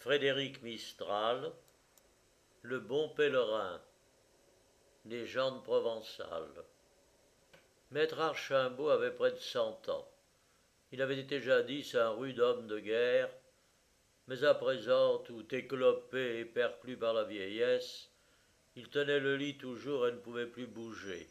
Frédéric Mistral, Le bon pèlerin, légende provençale. Maître Archambault avait près de 100 ans. Il avait été jadis un rude homme de guerre, mais à présent, tout éclopé et perclus par la vieillesse, il tenait le lit toujours et ne pouvait plus bouger.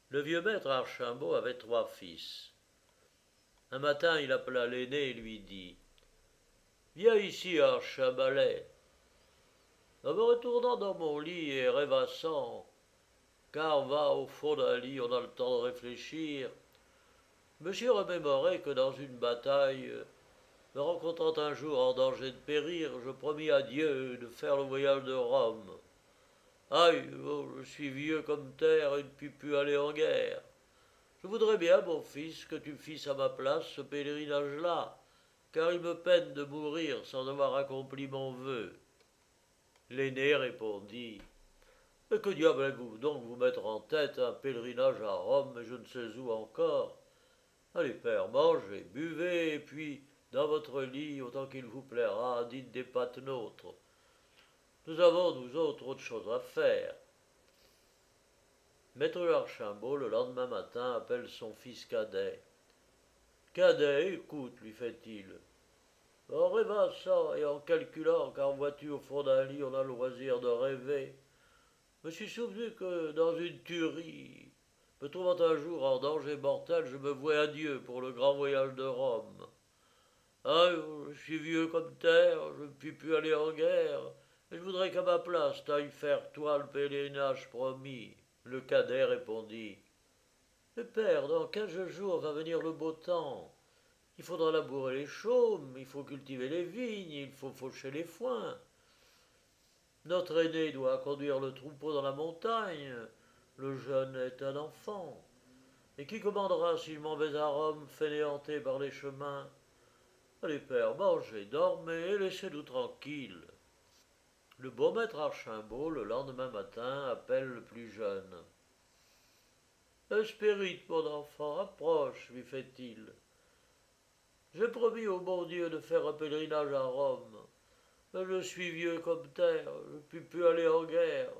Le vieux maître Archambault avait 3 fils. Un matin, il appela l'aîné et lui dit: Viens ici, Archambalet. En me retournant dans mon lit et rêvassant, car va au fond d'un lit, on a le temps de réfléchir, je me suis remémoré que dans une bataille, me rencontrant un jour en danger de périr, je promis à Dieu de faire le voyage de Rome. Aïe, oh, je suis vieux comme terre et ne puis plus aller en guerre. Je voudrais bien, mon fils, que tu fisses à ma place ce pèlerinage-là, car il me peine de mourir sans avoir accompli mon vœu. L'aîné répondit: Mais que diable allez-vous donc vous mettre en tête un pèlerinage à Rome, et je ne sais où encore? Allez, père, mangez, buvez, et puis, dans votre lit, autant qu'il vous plaira, dites des patenôtres. Nous avons, nous autres, autre chose à faire. Maître Archambault, le lendemain matin, appelle son fils cadet. Cadet, écoute, lui fait-il. En rêvassant et en calculant qu'en vois-tu au fond d'un lit on a le loisir de rêver, je me suis souvenu que dans une tuerie, me trouvant un jour en danger mortel, je me vouais à Dieu pour le grand voyage de Rome. Ah, je suis vieux comme terre, je ne puis plus aller en guerre, et je voudrais qu'à ma place t'ailles faire toi le pèlerinage promis. Le cadet répondit: Mais père, dans 15 jours va venir le beau temps. Il faudra labourer les chaumes, il faut cultiver les vignes, il faut faucher les foins. Notre aîné doit conduire le troupeau dans la montagne, le jeune est un enfant. Et qui commandera si je m'en vais à Rome fainéanté par les chemins? Allez, père, mangez, dormez et laissez-nous tranquilles. Le beau maître Archambault, le lendemain matin, appelle le plus jeune. Espérite, mon enfant, approche, lui fait-il. J'ai promis au bon Dieu de faire un pèlerinage à Rome, mais je suis vieux comme terre, je ne puis plus aller en guerre.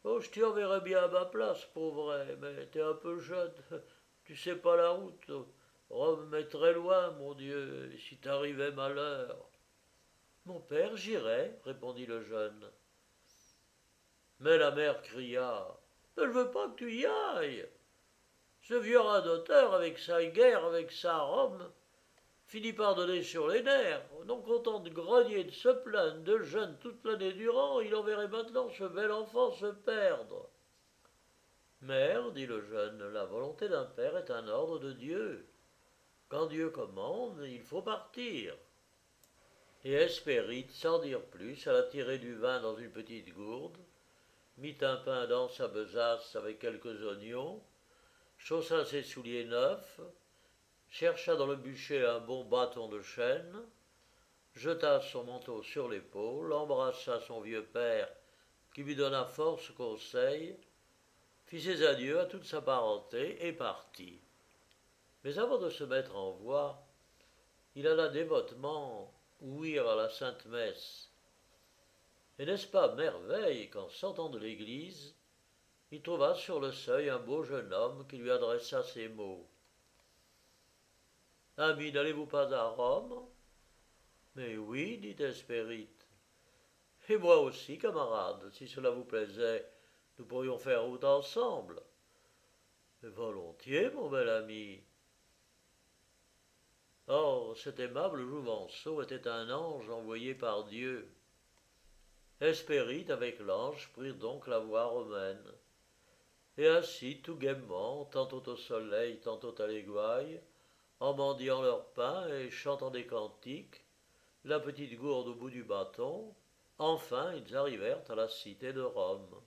Oh, je t'y enverrai bien à ma place, pour vrai, mais t'es un peu jeune, tu sais pas la route. Rome est très loin, mon Dieu, et si t'arrivais malheur. Mon père, j'irai, répondit le jeune. Mais la mère cria: Mais je veux pas que tu y ailles. Ce vieux radoteur, avec sa guerre, avec sa Rome, finit par donner sur les nerfs. Non content de grogner et de se plaindre de jeûne toute l'année durant, il enverrait maintenant ce bel enfant se perdre. Mère, dit le jeune, la volonté d'un père est un ordre de Dieu. Quand Dieu commande, il faut partir. Et Hespéride, sans dire plus, alla tirer du vin dans une petite gourde, mit un pain dans sa besace avec quelques oignons, chaussa ses souliers neufs, chercha dans le bûcher un bon bâton de chêne, jeta son manteau sur l'épaule, embrassa son vieux père qui lui donna force conseil, fit ses adieux à toute sa parenté et partit. Mais avant de se mettre en voie, il alla dévotement ouïr à la sainte messe. Et n'est-ce pas merveille qu'en sortant de l'église, il trouva sur le seuil un beau jeune homme qui lui adressa ces mots: Ami, n'allez-vous pas à Rome? Mais oui, dit Hespérite. Et moi aussi, camarade, si cela vous plaisait, nous pourrions faire route ensemble. Volontiers, mon bel ami. Or, cet aimable Jouvenceau était un ange envoyé par Dieu. Hespérite avec l'ange prirent donc la voie romaine. Et ainsi, tout gaiement, tantôt au soleil, tantôt à l'aiguille, en mendiant leur pain et chantant des cantiques, la petite gourde au bout du bâton, enfin ils arrivèrent à la cité de Rome.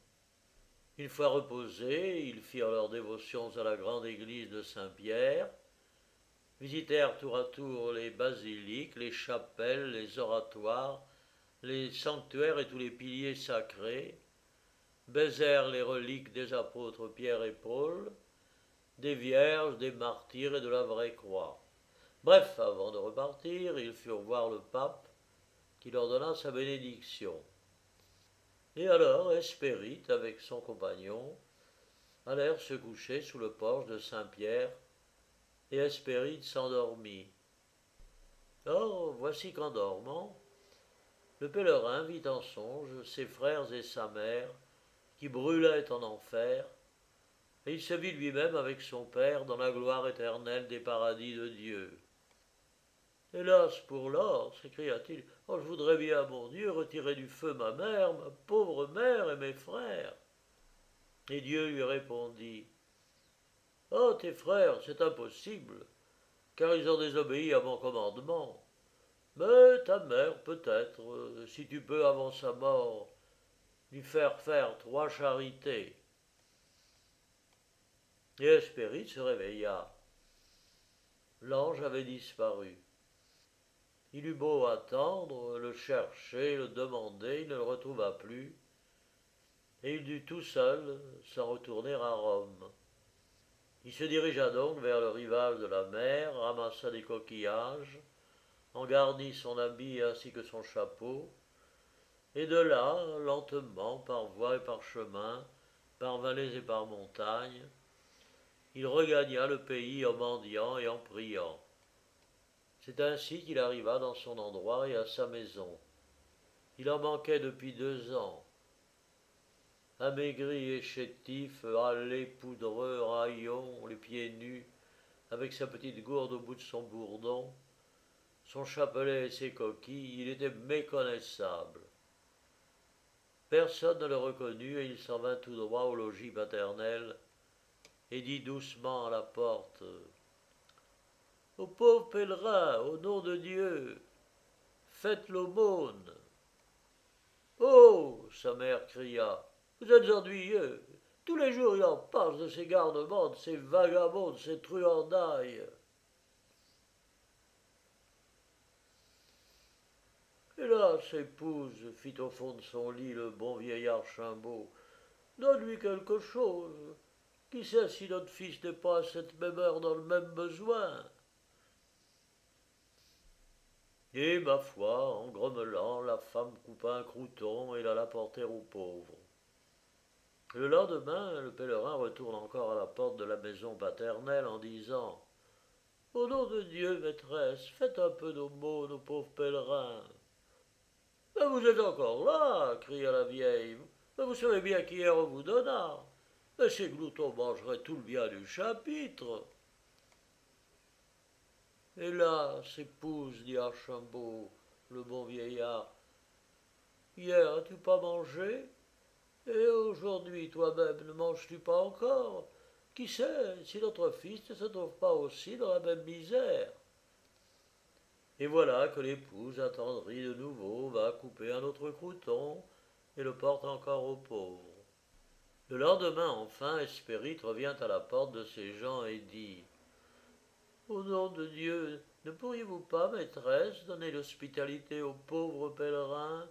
Une fois reposés, ils firent leurs dévotions à la grande église de Saint-Pierre, visitèrent tour à tour les basiliques, les chapelles, les oratoires, les sanctuaires et tous les piliers sacrés, baisèrent les reliques des apôtres Pierre et Paul, des vierges, des martyrs et de la vraie croix. Bref, avant de repartir, ils furent voir le pape, qui leur donna sa bénédiction. Et alors Hespérite, avec son compagnon, allèrent se coucher sous le porche de Saint-Pierre, et Hespérite s'endormit. Or, voici qu'en dormant, le pèlerin vit en songe ses frères et sa mère, qui brûlaient en enfer, et il se vit lui-même avec son Père dans la gloire éternelle des paradis de Dieu. Hélas pour l'or, s'écria-t-il, oh, je voudrais bien, mon Dieu, retirer du feu ma mère, ma pauvre mère et mes frères. Et Dieu lui répondit, oh, tes frères, c'est impossible, car ils ont désobéi à mon commandement. Mais ta mère, peut-être, si tu peux avant sa mort, lui faire 3 charités. Et Hespérite se réveilla. L'ange avait disparu. Il eut beau attendre, le chercher, le demander, il ne le retrouva plus, et il dut tout seul s'en retourner à Rome. Il se dirigea donc vers le rivage de la mer, ramassa des coquillages, en garnit son habit ainsi que son chapeau, et de là, lentement, par voie et par chemin, par vallées et par montagnes, il regagna le pays en mendiant et en priant. C'est ainsi qu'il arriva dans son endroit et à sa maison. Il en manquait depuis 2 ans. Amaigri et chétif, hâlé, poudreux, raillon, les pieds nus, avec sa petite gourde au bout de son bourdon, son chapelet et ses coquilles, il était méconnaissable. Personne ne le reconnut et il s'en vint tout droit au logis paternel et dit doucement à la porte, ô pauvre pèlerin, au nom de Dieu, faites l'aumône. Oh, sa mère cria, vous êtes ennuyeux. Tous les jours il en passe de ces garnements, de ces vagabonds, de ces truandailles. Hélas, épouse, fit au fond de son lit le bon vieillard Chimbaud, donne-lui quelque chose. Qui sait si notre fils n'est pas à cette même heure dans le même besoin. Et, ma foi, en grommelant, la femme coupa un crouton et l'alla porter aux pauvres. Le lendemain, le pèlerin retourne encore à la porte de la maison paternelle en disant, au nom de Dieu, maîtresse, faites un peu d'aumône au pauvre pèlerin. Mais vous êtes encore là, cria la vieille. Mais vous savez bien qu'hier on vous donna. Mais ces gloutons mangeraient tout le bien du chapitre. Hélas, épouse, dit Archambault, le bon vieillard, hier as-tu pas mangé? Et aujourd'hui, toi-même, ne manges-tu pas encore? Qui sait si notre fils ne se trouve pas aussi dans la même misère? Et voilà que l'épouse, attendrie de nouveau, va couper un autre crouton et le porte encore aux pauvres. Le lendemain, enfin, Hespérite revient à la porte de ses gens et dit, au nom de Dieu, ne pourriez-vous pas, maîtresse, donner l'hospitalité aux pauvres pèlerins?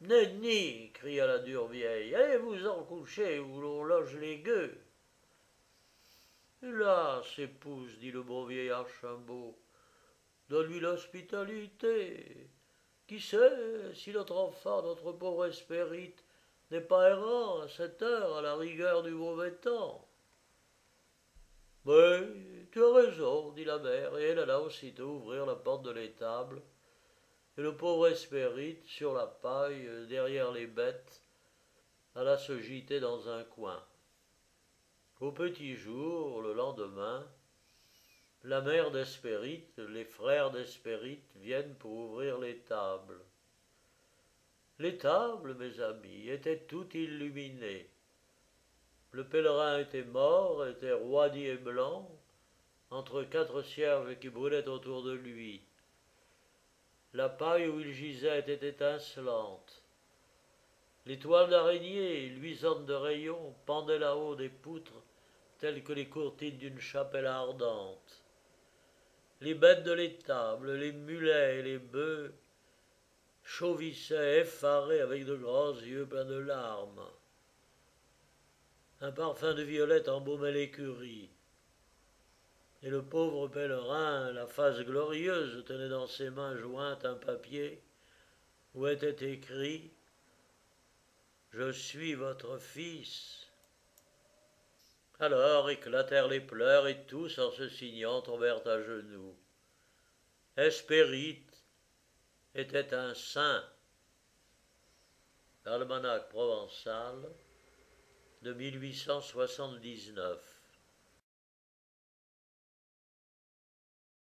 Nenni, cria la dure vieille, allez-vous en coucher où l'on loge les gueux. Hélas, épouse, dit le bon vieillard Chimbaud, donne-lui l'hospitalité. Qui sait si notre enfant, notre pauvre Hespérite, n'est pas errant à cette heure, à la rigueur du mauvais temps. Oui, tu as raison, dit la mère, et elle alla aussitôt ouvrir la porte de l'étable, et le pauvre Hespérite, sur la paille, derrière les bêtes, alla se gîter dans un coin. Au petit jour, le lendemain, la mère d'Hespérite, les frères d'Hespérite viennent pour ouvrir les tables. Les tables, mes amis, étaient toutes illuminées. Le pèlerin était mort, était roidi et blanc, entre 4 cierges qui brûlaient autour de lui. La paille où il gisait était étincelante. Les toiles d'araignée, luisantes de rayons, pendaient là-haut des poutres, telles que les courtines d'une chapelle ardente. Les bêtes de l'étable, les mulets et les bœufs, chauvissaient, effarés, avec de grands yeux pleins de larmes. Un parfum de violette embaumait l'écurie. et le pauvre pèlerin, la face glorieuse, tenait dans ses mains jointes un papier où était écrit « Je suis votre fils ». Alors éclatèrent les pleurs et tous, en se signant, tombèrent à genoux. Hespérite était un saint. L'almanach provençal de 1879.